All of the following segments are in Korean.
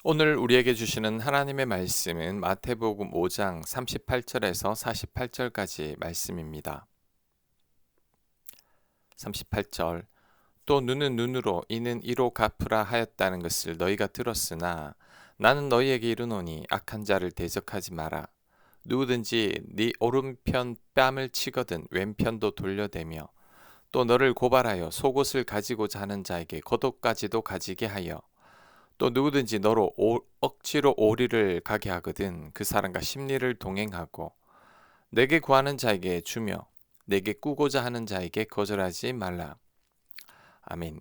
오늘 우리에게 주시는 하나님의 말씀은 마태복음 5장 38절에서 48절까지 말씀입니다. 38절 또 눈은 눈으로 이는 이로 갚으라 하였다는 것을 너희가 들었으나 나는 너희에게 이르노니 악한 자를 대적하지 마라. 누구든지 네 오른편 뺨을 치거든 왼편도 돌려대며 또 너를 고발하여 속옷을 가지고자 하는 자에게 겉옷까지도 가지게 하여 또 누구든지 너로 억지로 오리를 가게 하거든 그 사람과 심리를 동행하고 내게 구하는 자에게 주며 내게 꾸고자 하는 자에게 거절하지 말라. 아멘.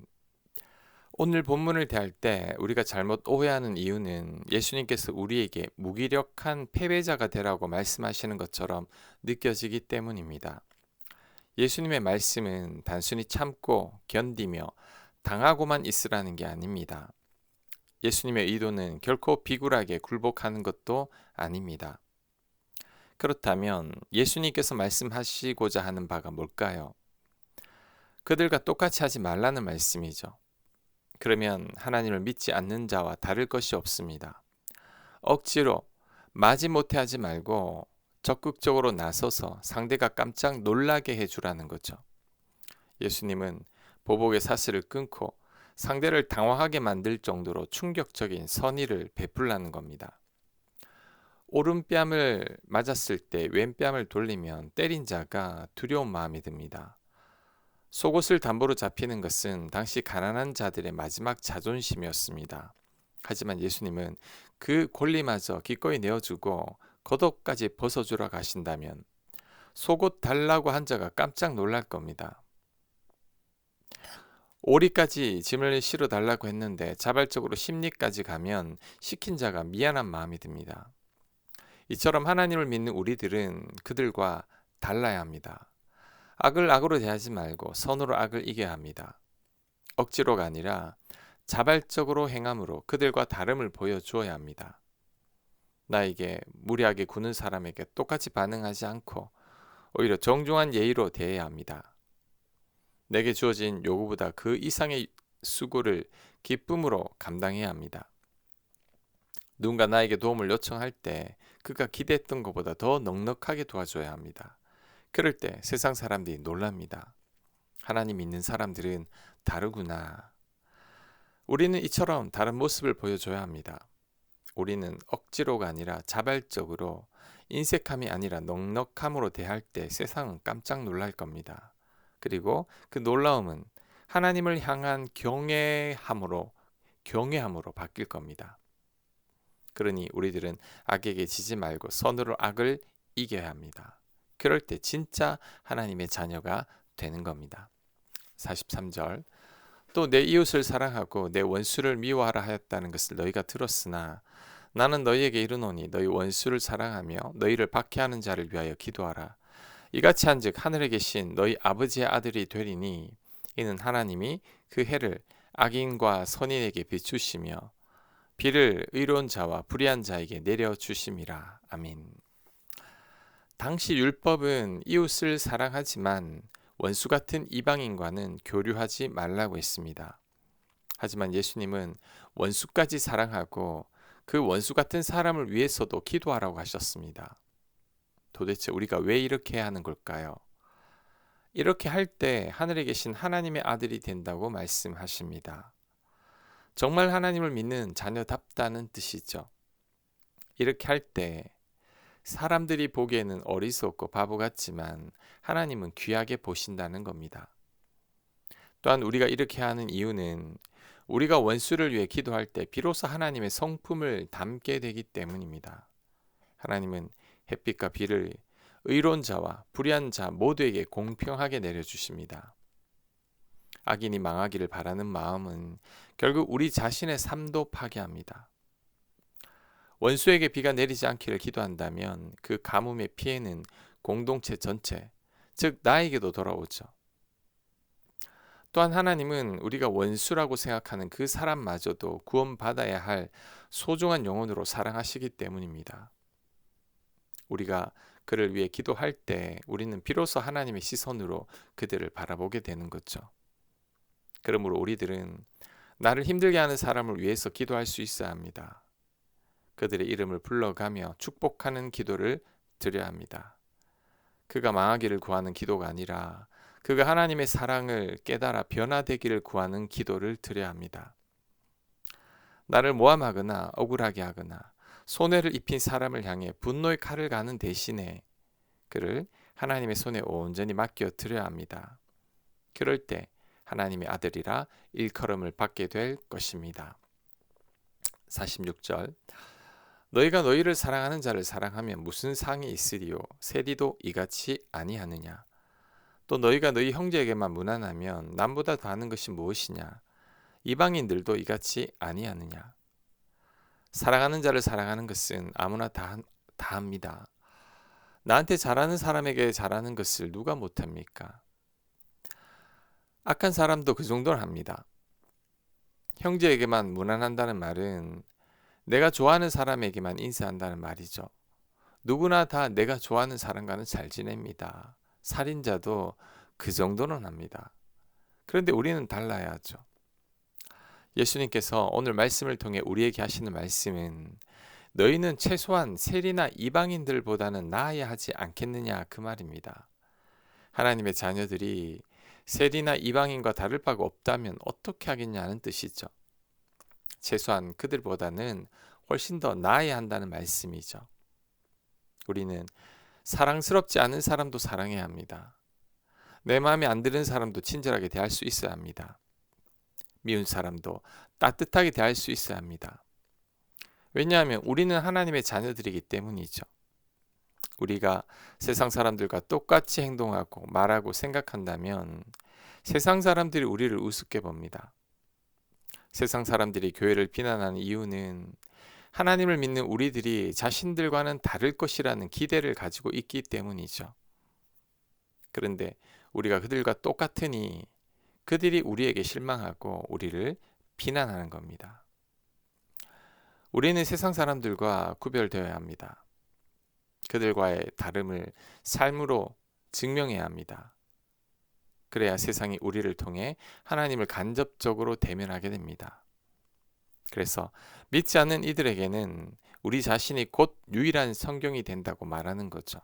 오늘 본문을 대할 때 우리가 잘못 오해하는 이유는 예수님께서 우리에게 무기력한 패배자가 되라고 말씀하시는 것처럼 느껴지기 때문입니다. 예수님의 말씀은 단순히 참고 견디며 당하고만 있으라는 게 아닙니다. 예수님의 의도는 결코 비굴하게 굴복하는 것도 아닙니다. 그렇다면 예수님께서 말씀하시고자 하는 바가 뭘까요? 그들과 똑같이 하지 말라는 말씀이죠. 그러면 하나님을 믿지 않는 자와 다를 것이 없습니다. 억지로 마지못해 하지 말고 적극적으로 나서서 상대가 깜짝 놀라게 해주라는 거죠. 예수님은 보복의 사슬을 끊고 상대를 당황하게 만들 정도로 충격적인 선의를 베풀라는 겁니다. 오른뺨을 맞았을 때 왼뺨을 돌리면 때린 자가 두려운 마음이 듭니다. 속옷을 담보로 잡히는 것은 당시 가난한 자들의 마지막 자존심이었습니다. 하지만 예수님은 그 권리마저 기꺼이 내어주고 겉옷까지 벗어주러 가신다면 속옷 달라고 한 자가 깜짝 놀랄 겁니다. 오리까지 짐을 실어 달라고 했는데 자발적으로 심리까지 가면 시킨 자가 미안한 마음이 듭니다. 이처럼 하나님을 믿는 우리들은 그들과 달라야 합니다. 악을 악으로 대하지 말고 선으로 악을 이겨야 합니다. 억지로가 아니라 자발적으로 행함으로 그들과 다름을 보여주어야 합니다. 나에게 무리하게 구는 사람에게 똑같이 반응하지 않고 오히려 정중한 예의로 대해야 합니다. 내게 주어진 요구보다 그 이상의 수고를 기쁨으로 감당해야 합니다. 누군가 나에게 도움을 요청할 때 그가 기대했던 것보다 더 넉넉하게 도와줘야 합니다. 그럴 때 세상 사람들이 놀랍니다. 하나님 믿는 사람들은 다르구나. 우리는 이처럼 다른 모습을 보여줘야 합니다. 우리는 억지로가 아니라 자발적으로 인색함이 아니라 넉넉함으로 대할 때 세상은 깜짝 놀랄 겁니다. 그리고 그 놀라움은 하나님을 향한 경외함으로 바뀔 겁니다. 그러니 우리들은 악에게 지지 말고 선으로 악을 이겨야 합니다. 그럴 때 진짜 하나님의 자녀가 되는 겁니다. 43절 또 내 이웃을 사랑하고 내 원수를 미워하라 하였다는 것을 너희가 들었으나 나는 너희에게 이르노니 너희 원수를 사랑하며 너희를 박해하는 자를 위하여 기도하라. 이같이 한즉 하늘에 계신 너희 아버지의 아들이 되리니 이는 하나님이 그 해를 악인과 선인에게 비추시며 비를 의로운 자와 불의한 자에게 내려주심이라. 아멘. 당시 율법은 이웃을 사랑하지만 원수 같은 이방인과는 교류하지 말라고 했습니다. 하지만 예수님은 원수까지 사랑하고 그 원수 같은 사람을 위해서도 기도하라고 하셨습니다. 도대체 우리가 왜 이렇게 해야 하는 걸까요? 이렇게 할 때 하늘에 계신 하나님의 아들이 된다고 말씀하십니다. 정말 하나님을 믿는 자녀답다는 뜻이죠. 이렇게 할 때 사람들이 보기에는 어리석고 바보 같지만 하나님은 귀하게 보신다는 겁니다. 또한 우리가 이렇게 하는 이유는 우리가 원수를 위해 기도할 때 비로소 하나님의 성품을 담게 되기 때문입니다. 하나님은 햇빛과 비를 의로운 자와 불의한 자 모두에게 공평하게 내려주십니다. 악인이 망하기를 바라는 마음은 결국 우리 자신의 삶도 파괴합니다. 원수에게 비가 내리지 않기를 기도한다면 그 가뭄의 피해는 공동체 전체, 즉 나에게도 돌아오죠. 또한 하나님은 우리가 원수라고 생각하는 그 사람마저도 구원받아야 할 소중한 영혼으로 사랑하시기 때문입니다. 우리가 그를 위해 기도할 때 우리는 비로소 하나님의 시선으로 그들을 바라보게 되는 거죠. 그러므로 우리들은 나를 힘들게 하는 사람을 위해서 기도할 수 있어야 합니다. 그들의 이름을 불러가며 축복하는 기도를 드려야 합니다. 그가 망하기를 구하는 기도가 아니라 그가 하나님의 사랑을 깨달아 변화되기를 구하는 기도를 드려야 합니다. 나를 모함하거나 억울하게 하거나 손해를 입힌 사람을 향해 분노의 칼을 가는 대신에 그를 하나님의 손에 온전히 맡겨 드려야 합니다. 그럴 때 하나님의 아들이라 일컬음을 받게 될 것입니다. 46절 너희가 너희를 사랑하는 자를 사랑하면 무슨 상이 있으리요 세리도 이같이 아니하느냐 또 너희가 너희 형제에게만 무난하면 남보다 더하는 것이 무엇이냐 이방인들도 이같이 아니하느냐 사랑하는 자를 사랑하는 것은 아무나 다 합니다. 나한테 잘하는 사람에게 잘하는 것을 누가 못합니까? 악한 사람도 그 정도는 합니다. 형제에게만 무난한다는 말은 내가 좋아하는 사람에게만 인사한다는 말이죠. 누구나 다 내가 좋아하는 사람과는 잘 지냅니다. 살인자도 그 정도는 합니다. 그런데 우리는 달라야 하죠. 예수님께서 오늘 말씀을 통해 우리에게 하시는 말씀은 너희는 최소한 세리나 이방인들보다는 나아야 하지 않겠느냐 그 말입니다. 하나님의 자녀들이 세리나 이방인과 다를 바가 없다면 어떻게 하겠냐는 뜻이죠. 최소한 그들보다는 훨씬 더 나아야 한다는 말씀이죠. 우리는 사랑스럽지 않은 사람도 사랑해야 합니다. 내 마음에 안 드는 사람도 친절하게 대할 수 있어야 합니다. 미운 사람도 따뜻하게 대할 수 있어야 합니다. 왜냐하면 우리는 하나님의 자녀들이기 때문이죠. 우리가 세상 사람들과 똑같이 행동하고 말하고 생각한다면 세상 사람들이 우리를 우습게 봅니다. 세상 사람들이 교회를 비난하는 이유는 하나님을 믿는 우리들이 자신들과는 다를 것이라는 기대를 가지고 있기 때문이죠. 그런데 우리가 그들과 똑같으니 그들이 우리에게 실망하고 우리를 비난하는 겁니다. 우리는 세상 사람들과 구별되어야 합니다. 그들과의 다름을 삶으로 증명해야 합니다. 그래야 세상이 우리를 통해 하나님을 간접적으로 대면하게 됩니다. 그래서 믿지 않는 이들에게는 우리 자신이 곧 유일한 성경이 된다고 말하는 거죠.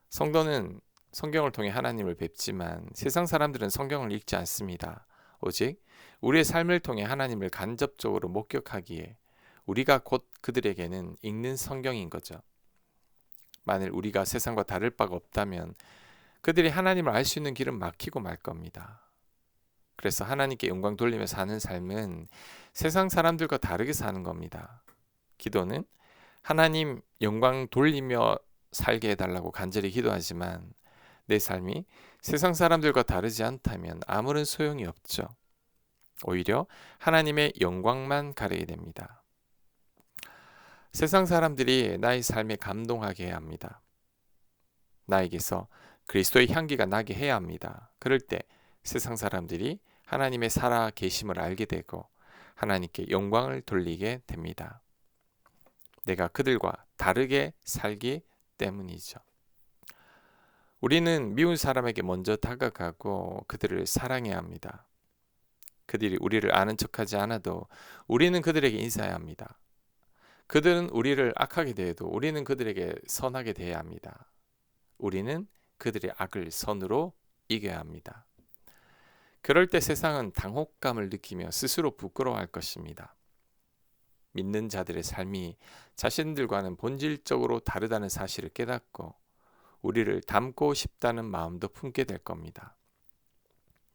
성도는 성경을 통해 하나님을 뵙지만 세상 사람들은 성경을 읽지 않습니다. 오직 우리의 삶을 통해 하나님을 간접적으로 목격하기에 우리가 곧 그들에게는 읽는 성경인 거죠. 만일 우리가 세상과 다를 바가 없다면 그들이 하나님을 알 수 있는 길은 막히고 말 겁니다. 그래서 하나님께 영광 돌리며 사는 삶은 세상 사람들과 다르게 사는 겁니다. 기도는 하나님 영광 돌리며 살게 해달라고 간절히 기도하지만 내 삶이 세상 사람들과 다르지 않다면 아무런 소용이 없죠. 오히려 하나님의 영광만 가리게 됩니다. 세상 사람들이 나의 삶에 감동하게 해야 합니다. 나에게서 그리스도의 향기가 나게 해야 합니다. 그럴 때 세상 사람들이 하나님의 살아 계심을 알게 되고 하나님께 영광을 돌리게 됩니다. 내가 그들과 다르게 살기 때문이죠. 우리는 미운 사람에게 먼저 다가가고 그들을 사랑해야 합니다. 그들이 우리를 아는 척하지 않아도 우리는 그들에게 인사해야 합니다. 그들은 우리를 악하게 대해도 우리는 그들에게 선하게 대해야 합니다. 우리는 그들의 악을 선으로 이겨야 합니다. 그럴 때 세상은 당혹감을 느끼며 스스로 부끄러워할 것입니다. 믿는 자들의 삶이 자신들과는 본질적으로 다르다는 사실을 깨닫고 우리를 닮고 싶다는 마음도 품게 될 겁니다.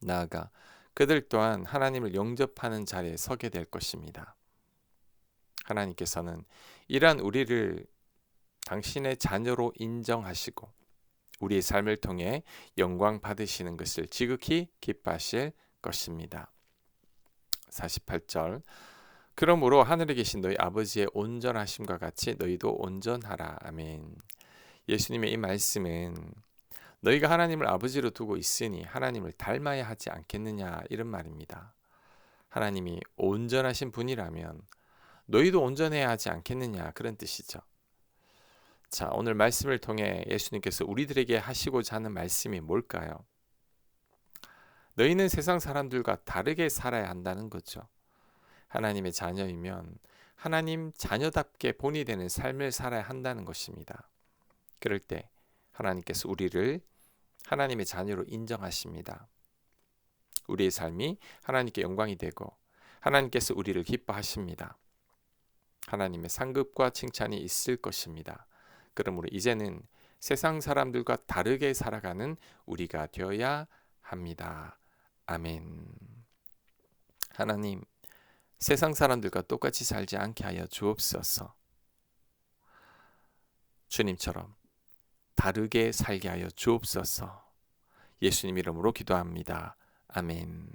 나아가 그들 또한 하나님을 영접하는 자리에 서게 될 것입니다. 하나님께서는 이러한 우리를 당신의 자녀로 인정하시고 우리의 삶을 통해 영광 받으시는 것을 지극히 기뻐하실 것입니다. 48절 그러므로 하늘에 계신 너희 아버지의 온전하심과 같이 너희도 온전하라. 아멘. 예수님의 이 말씀은 너희가 하나님을 아버지로 두고 있으니 하나님을 닮아야 하지 않겠느냐 이런 말입니다. 하나님이 온전하신 분이라면 너희도 온전해야 하지 않겠느냐 그런 뜻이죠. 자, 오늘 말씀을 통해 예수님께서 우리들에게 하시고자 하는 말씀이 뭘까요? 너희는 세상 사람들과 다르게 살아야 한다는 거죠. 하나님의 자녀이면 하나님 자녀답게 본이 되는 삶을 살아야 한다는 것입니다. 그럴 때 하나님께서 우리를 하나님의 자녀로 인정하십니다. 우리의 삶이 하나님께 영광이 되고 하나님께서 우리를 기뻐하십니다. 하나님의 상급과 칭찬이 있을 것입니다. 그러므로 이제는 세상 사람들과 다르게 살아가는 우리가 되어야 합니다. 아멘. 하나님, 세상 사람들과 똑같이 살지 않게 하여 주옵소서. 주님처럼 다르게 살게 하여 주옵소서. 예수님 이름으로 기도합니다. 아멘.